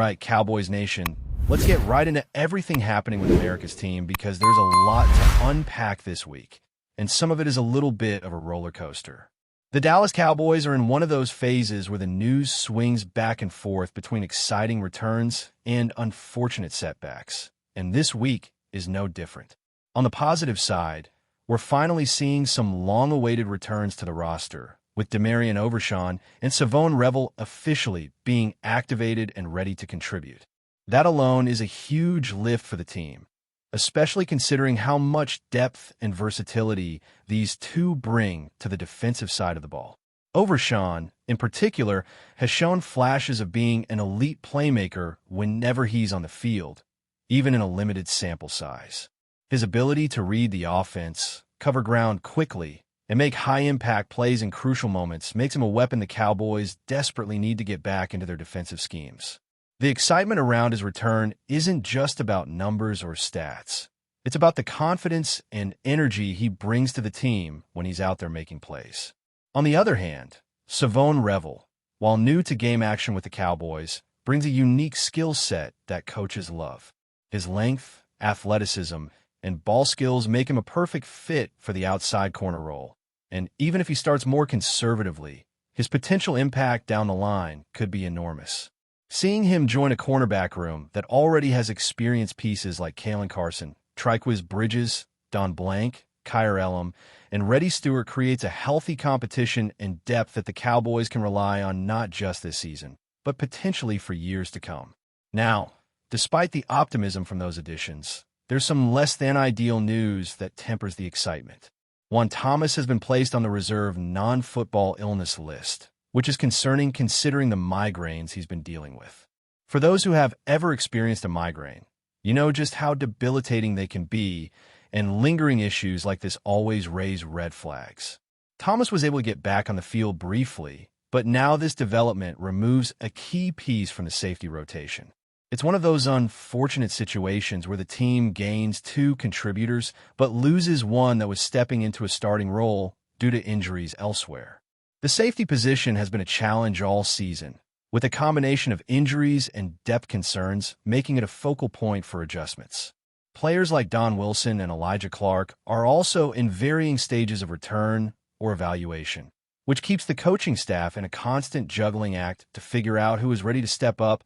right, Cowboys Nation, let's get right into everything happening with America's team because there's a lot to unpack this week, and some of it is a little bit of a roller coaster. The Dallas Cowboys are in one of those phases where the news swings back and forth between exciting returns and unfortunate setbacks, and this week is no different. On the positive side, we're finally seeing some long-awaited returns to the roster, with Demarion Overshawn and Savone Revel officially being activated and ready to contribute. That alone is a huge lift for the team, especially considering how much depth and versatility these two bring to the defensive side of the ball. Overshawn, in particular, has shown flashes of being an elite playmaker whenever he's on the field, even in a limited sample size. His ability to read the offense, cover ground quickly, and make high-impact plays in crucial moments makes him a weapon the Cowboys desperately need to get back into their defensive schemes. The excitement around his return isn't just about numbers or stats. It's about the confidence and energy he brings to the team when he's out there making plays. On the other hand, Savone Revel, while new to game action with the Cowboys, brings a unique skill set that coaches love. His length, athleticism, and ball skills make him a perfect fit for the outside corner role. And even if he starts more conservatively, his potential impact down the line could be enormous. Seeing him join a cornerback room that already has experienced pieces like Kalen Carson, Triquiz Bridges, Don Blank, Kyer Elam, and Reddy Stewart creates a healthy competition and depth that the Cowboys can rely on not just this season, but potentially for years to come. Now, despite the optimism from those additions, there's some less-than-ideal news that tempers the excitement. Juan Thomas has been placed on the reserve non-football illness list, which is concerning considering the migraines he's been dealing with. For those who have ever experienced a migraine, you know just how debilitating they can be, and lingering issues like this always raise red flags. Thomas was able to get back on the field briefly, but now this development removes a key piece from the safety rotation. It's one of those unfortunate situations where the team gains two contributors but loses one that was stepping into a starting role due to injuries elsewhere. The safety position has been a challenge all season, with a combination of injuries and depth concerns making it a focal point for adjustments. Players like Don Wilson and Elijah Clark are also in varying stages of return or evaluation, which keeps the coaching staff in a constant juggling act to figure out who is ready to step up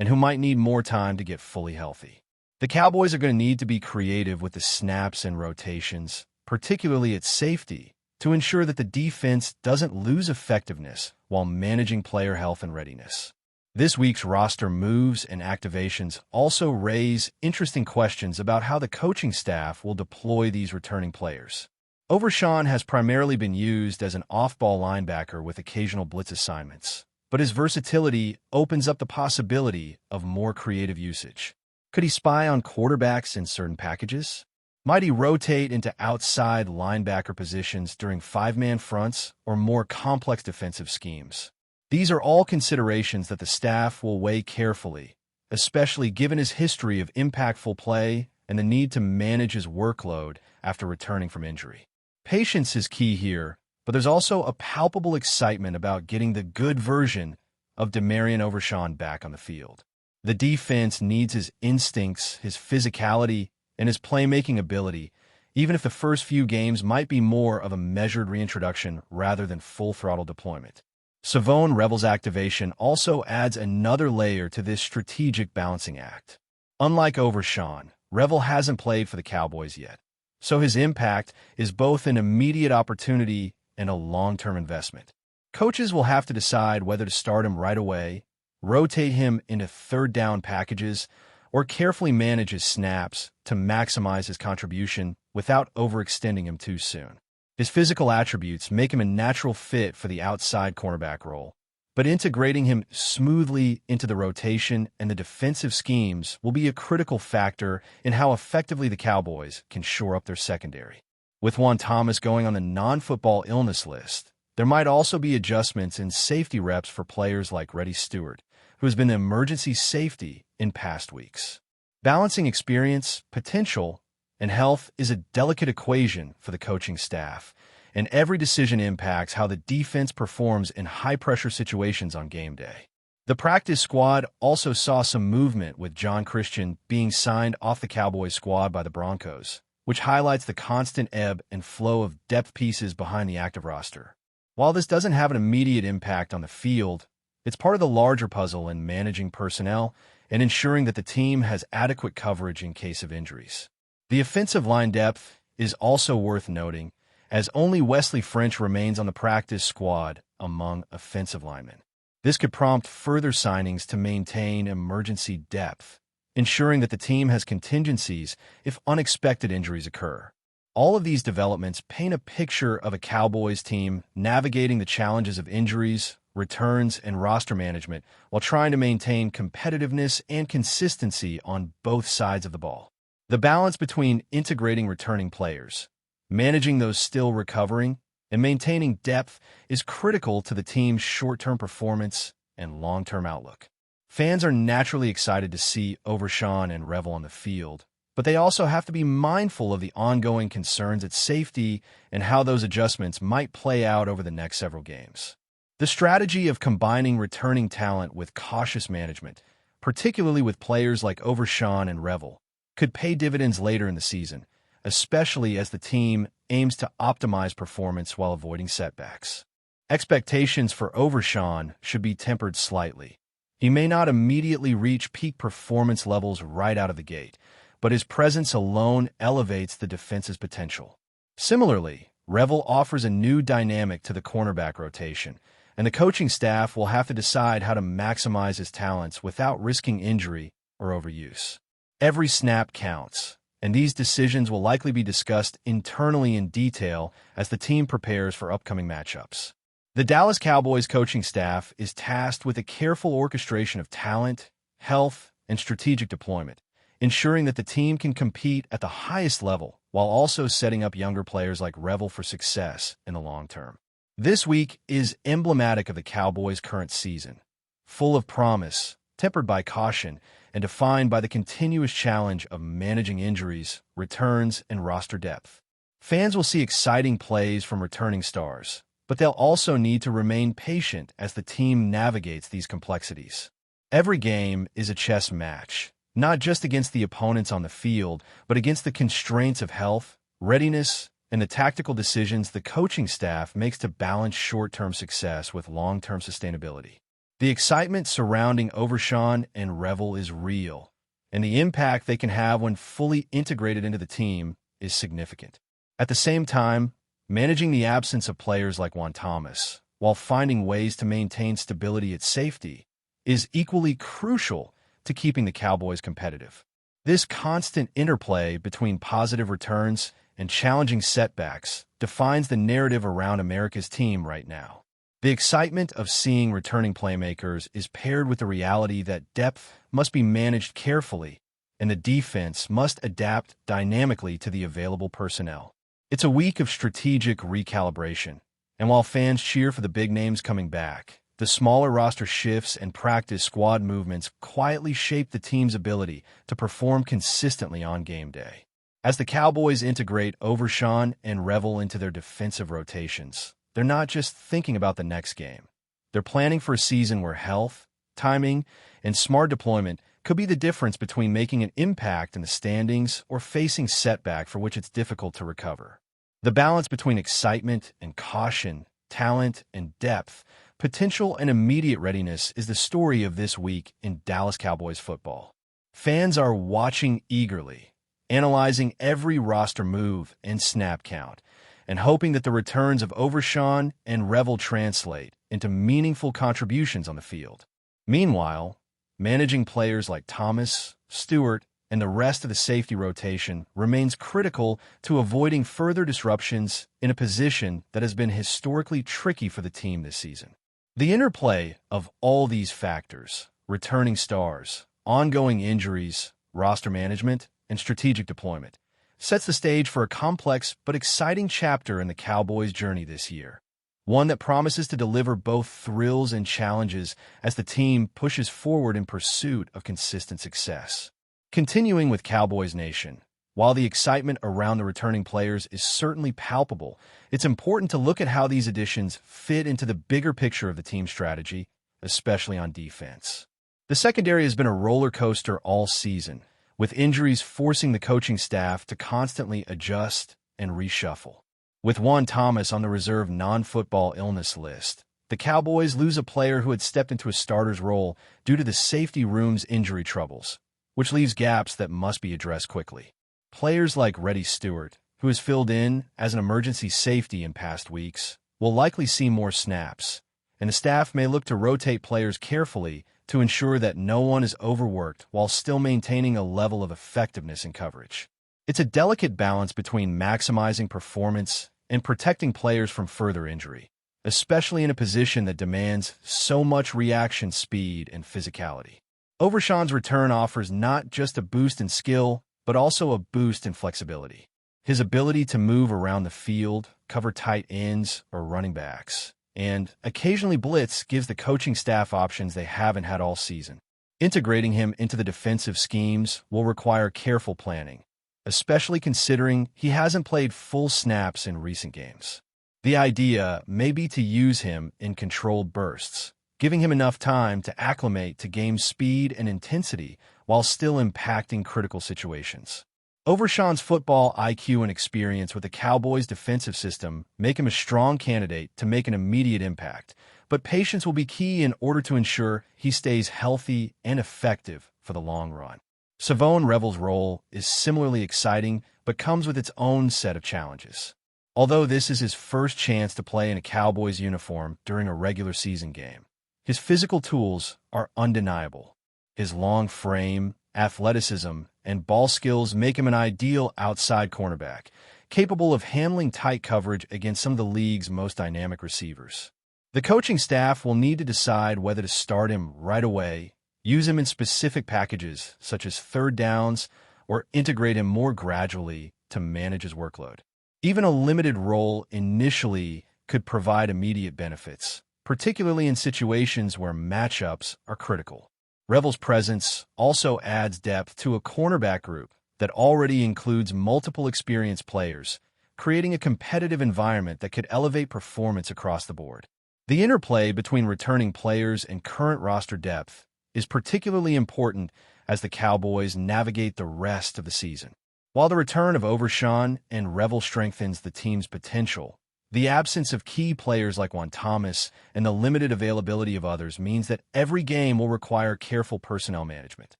and who might need more time to get fully healthy. The Cowboys are going to need to be creative with the snaps and rotations, particularly at safety, to ensure that the defense doesn't lose effectiveness while managing player health and readiness. This week's roster moves and activations also raise interesting questions about how the coaching staff will deploy these returning players. Overshawn has primarily been used as an off-ball linebacker with occasional blitz assignments, but his versatility opens up the possibility of more creative usage. Could he spy on quarterbacks in certain packages? Might he rotate into outside linebacker positions during five-man fronts or more complex defensive schemes? These are all considerations that the staff will weigh carefully, especially given his history of impactful play and the need to manage his workload after returning from injury. Patience is key here, but there's also a palpable excitement about getting the good version of Demarion Overshawn back on the field. The defense needs his instincts, his physicality, and his playmaking ability, even if the first few games might be more of a measured reintroduction rather than full-throttle deployment. Savone Revel's activation also adds another layer to this strategic balancing act. Unlike Overshawn, Revel hasn't played for the Cowboys yet, so his impact is both an immediate opportunity and a long-term investment. Coaches will have to decide whether to start him right away, rotate him into third-down packages, or carefully manage his snaps to maximize his contribution without overextending him too soon. His physical attributes make him a natural fit for the outside cornerback role, but integrating him smoothly into the rotation and the defensive schemes will be a critical factor in how effectively the Cowboys can shore up their secondary. With Juan Thomas going on the non-football illness list, there might also be adjustments in safety reps for players like Reddy Stewart, who has been the emergency safety in past weeks. Balancing experience, potential, and health is a delicate equation for the coaching staff, and every decision impacts how the defense performs in high-pressure situations on game day. The practice squad also saw some movement, with John Christian being signed off the Cowboys squad by the Broncos, which highlights the constant ebb and flow of depth pieces behind the active roster. While this doesn't have an immediate impact on the field, it's part of the larger puzzle in managing personnel and ensuring that the team has adequate coverage in case of injuries. The offensive line depth is also worth noting, as only Wesley French remains on the practice squad among offensive linemen. This could prompt further signings to maintain emergency depth, ensuring that the team has contingencies if unexpected injuries occur. All of these developments paint a picture of a Cowboys team navigating the challenges of injuries, returns, and roster management while trying to maintain competitiveness and consistency on both sides of the ball. The balance between integrating returning players, managing those still recovering, and maintaining depth is critical to the team's short-term performance and long-term outlook. Fans are naturally excited to see Overshawn and Revel on the field, but they also have to be mindful of the ongoing concerns at safety and how those adjustments might play out over the next several games. The strategy of combining returning talent with cautious management, particularly with players like Overshawn and Revel, could pay dividends later in the season, especially as the team aims to optimize performance while avoiding setbacks. Expectations for Overshawn should be tempered slightly. He may not immediately reach peak performance levels right out of the gate, but his presence alone elevates the defense's potential. Similarly, Revel offers a new dynamic to the cornerback rotation, and the coaching staff will have to decide how to maximize his talents without risking injury or overuse. Every snap counts, and these decisions will likely be discussed internally in detail as the team prepares for upcoming matchups. The Dallas Cowboys coaching staff is tasked with a careful orchestration of talent, health, and strategic deployment, ensuring that the team can compete at the highest level while also setting up younger players like Revel for success in the long term. This week is emblematic of the Cowboys' current season, full of promise, tempered by caution, and defined by the continuous challenge of managing injuries, returns, and roster depth. Fans will see exciting plays from returning stars, but they'll also need to remain patient as the team navigates these complexities. Every game is a chess match, not just against the opponents on the field, but against the constraints of health, readiness, and the tactical decisions the coaching staff makes to balance short-term success with long-term sustainability. The excitement surrounding Overshawn and Revel is real, and the impact they can have when fully integrated into the team is significant. At the same time, managing the absence of players like Juan Thomas, while finding ways to maintain stability at safety, is equally crucial to keeping the Cowboys competitive. This constant interplay between positive returns and challenging setbacks defines the narrative around America's team right now. The excitement of seeing returning playmakers is paired with the reality that depth must be managed carefully, and the defense must adapt dynamically to the available personnel. It's a week of strategic recalibration, and while fans cheer for the big names coming back, the smaller roster shifts and practice squad movements quietly shape the team's ability to perform consistently on game day. As the Cowboys integrate Overshawn and Revel into their defensive rotations, they're not just thinking about the next game. They're planning for a season where health, timing, and smart deployment could be the difference between making an impact in the standings or facing setback for which it's difficult to recover. The balance between excitement and caution, talent and depth, potential and immediate readiness is the story of this week in Dallas Cowboys football. Fans are watching eagerly, analyzing every roster move and snap count, and hoping that the returns of Overshawn and Revel translate into meaningful contributions on the field. Meanwhile, managing players like Thomas, Stewart, and the rest of the safety rotation remains critical to avoiding further disruptions in a position that has been historically tricky for the team this season. The interplay of all these factors, returning stars, ongoing injuries, roster management, and strategic deployment, sets the stage for a complex but exciting chapter in the Cowboys' journey this year, one that promises to deliver both thrills and challenges as the team pushes forward in pursuit of consistent success. Continuing with Cowboys Nation, while the excitement around the returning players is certainly palpable, it's important to look at how these additions fit into the bigger picture of the team's strategy, especially on defense. The secondary has been a roller coaster all season, with injuries forcing the coaching staff to constantly adjust and reshuffle. With Juan Thomas on the reserve non-football illness list, the Cowboys lose a player who had stepped into a starter's role due to the safety room's injury troubles, which leaves gaps that must be addressed quickly. Players like Reddy Stewart, who has filled in as an emergency safety in past weeks, will likely see more snaps, and the staff may look to rotate players carefully to ensure that no one is overworked while still maintaining a level of effectiveness in coverage. It's a delicate balance between maximizing performance and protecting players from further injury, especially in a position that demands so much reaction speed and physicality. Overshown's return offers not just a boost in skill, but also a boost in flexibility. His ability to move around the field, cover tight ends or running backs, and occasionally blitz gives the coaching staff options they haven't had all season. Integrating him into the defensive schemes will require careful planning, especially considering he hasn't played full snaps in recent games. The idea may be to use him in controlled bursts, giving him enough time to acclimate to game speed and intensity while still impacting critical situations. Overshown's football IQ and experience with the Cowboys' defensive system make him a strong candidate to make an immediate impact, but patience will be key in order to ensure he stays healthy and effective for the long run. Savon Revel's role is similarly exciting, but comes with its own set of challenges. Although this is his first chance to play in a Cowboys uniform during a regular season game, his physical tools are undeniable. His long frame, athleticism, and ball skills make him an ideal outside cornerback, capable of handling tight coverage against some of the league's most dynamic receivers. The coaching staff will need to decide whether to start him right away, use him in specific packages such as third downs, or integrate him more gradually to manage his workload. Even a limited role initially could provide immediate benefits, particularly in situations where matchups are critical. Revel's presence also adds depth to a cornerback group that already includes multiple experienced players, creating a competitive environment that could elevate performance across the board. The interplay between returning players and current roster depth is particularly important as the Cowboys navigate the rest of the season. While the return of Overshown and Revel strengthens the team's potential, the absence of key players like Juan Thomas and the limited availability of others means that every game will require careful personnel management.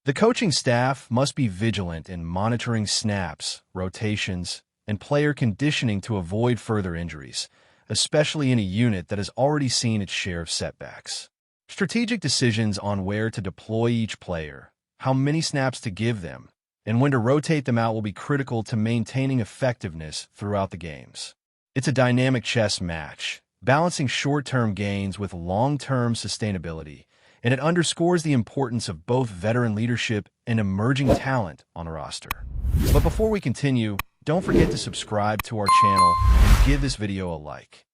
The coaching staff must be vigilant in monitoring snaps, rotations, and player conditioning to avoid further injuries, especially in a unit that has already seen its share of setbacks. Strategic decisions on where to deploy each player, how many snaps to give them, and when to rotate them out will be critical to maintaining effectiveness throughout the games. It's a dynamic chess match, balancing short-term gains with long-term sustainability, and it underscores the importance of both veteran leadership and emerging talent on a roster. But before we continue, don't forget to subscribe to our channel and give this video a like.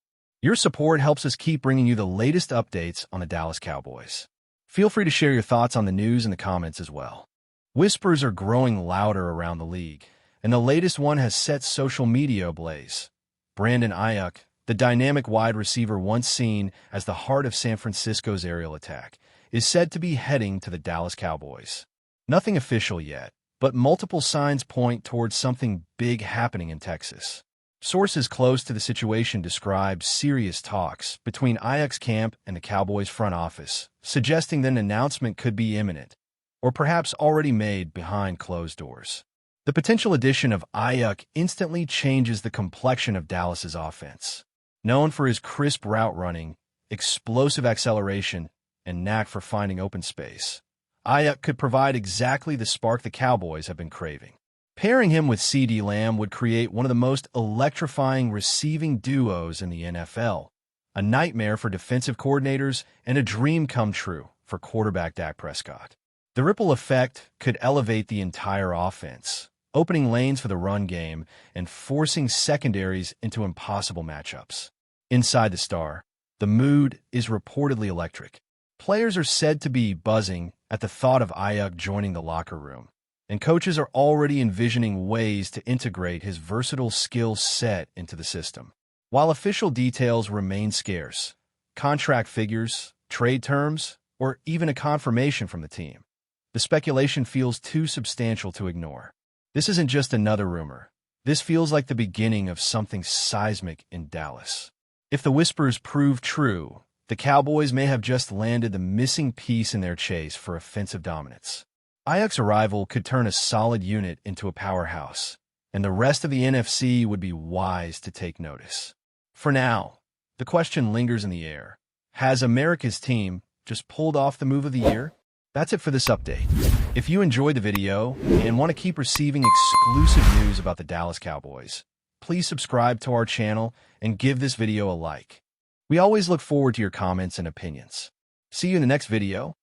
Your support helps us keep bringing you the latest updates on the Dallas Cowboys. Feel free to share your thoughts on the news in the comments as well. Whispers are growing louder around the league, and the latest one has set social media ablaze. Brandon AIYUK, the dynamic wide receiver once seen as the heart of San Francisco's aerial attack, is said to be heading to the Dallas Cowboys. Nothing official yet, but multiple signs point towards something big happening in Texas. Sources close to the situation describe serious talks between AIYUK's camp and the Cowboys front office, suggesting that an announcement could be imminent, or perhaps already made behind closed doors. The potential addition of AIYUK instantly changes the complexion of Dallas's offense. Known for his crisp route running, explosive acceleration, and knack for finding open space, AIYUK could provide exactly the spark the Cowboys have been craving. Pairing him with CeeDee Lamb would create one of the most electrifying receiving duos in the NFL, a nightmare for defensive coordinators and a dream come true for quarterback Dak Prescott. The ripple effect could elevate the entire offense, opening lanes for the run game and forcing secondaries into impossible matchups. Inside the Star, the mood is reportedly electric. Players are said to be buzzing at the thought of AIYUK joining the locker room, and coaches are already envisioning ways to integrate his versatile skill set into the system. While official details remain scarce, contract figures, trade terms, or even a confirmation from the team. The speculation feels too substantial to ignore. This isn't just another rumor. This feels like the beginning of something seismic in Dallas. If the whispers prove true, the Cowboys may have just landed the missing piece in their chase for offensive dominance. AIYUK's arrival could turn a solid unit into a powerhouse, and the rest of the NFC would be wise to take notice. For now, the question lingers in the air. Has America's team just pulled off the move of the year? That's it for this update. If you enjoyed the video and want to keep receiving exclusive news about the Dallas Cowboys, please subscribe to our channel and give this video a like. We always look forward to your comments and opinions. See you in the next video.